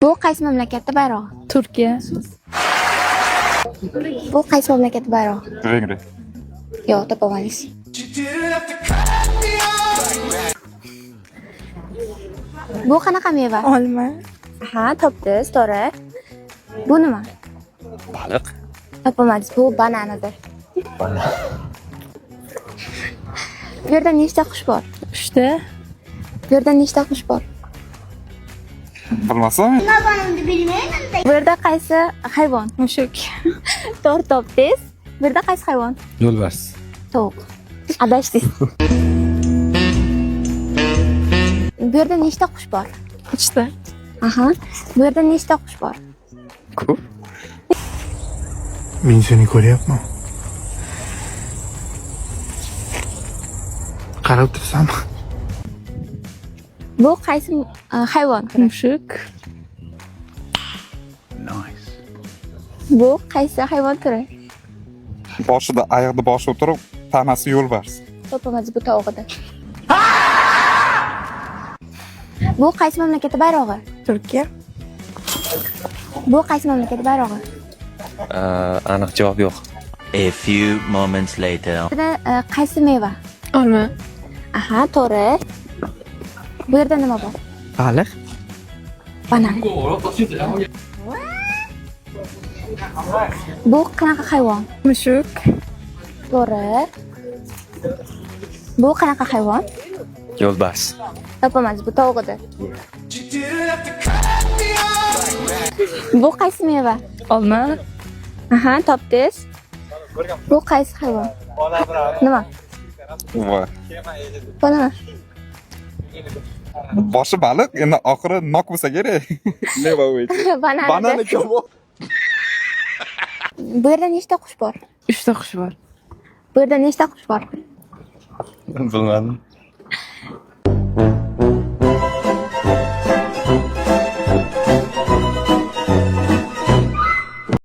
Bu qaysi mamlakatning bayrog'i? Turkiya. Bu qaysi mamlakatning bayrog'i? Vengriya. Yo'q, topamadingiz. Bu qanaqa meva? Olma. Ha, topdingiz, to'g'ri. Bu nima? Baliq. Topamadingiz. Bu bananadir. Bu yerda nechta qush bor? 3 ta. Bu yerda nechta qush bor? Bilmasam. Bu yerda qaysi hayvon? Mushuk. To'g'ri topdingiz. Bu yerda qaysi hayvon? Yo'lbars. Tovuq. Adashdingiz. Bu yerda nechta qush bor? 3 ta. Aha. Bu yerda nechta qush bor? Ko'p. Men seni ko'ryapman. Qarab tursanmi? Bu qaysi hayvon? Mushuk. Bu qaysi hayvon turi? Boshida oyoqda boshi o'tirib, tanasi yo'lbars. Topamadingiz, bu tovuqdir. Bu qaysi mamlakatning bayrog'i? Turkiya. Bu qaysi mamlakatning bayrog'i? Aniq javob yo'q. A few moments later. Bu yerda qaysi meva? Olma. Aha, to'g'ri. Bu yerda nima bor? Baliq. Banan. Bu qanaqa hayvon? Mushuk. To'g'ri. Bu qanaqa hayvon? Yo'lbars. Topamadingiz, bu tovuqdir. Bu qaysi meva? Olma. Aha, topdingiz. Bu qaysi hayvon? Nima? Voy. Bu nima? Boshi baliq, endi oxiri nok bo'lsa kerak. Meva bo'yicha. Banan. Banan ekan bu. Bu yerda nechta qush bor? 3 ta qush bor. Bu yerda nechta qush bor? Bilmadim.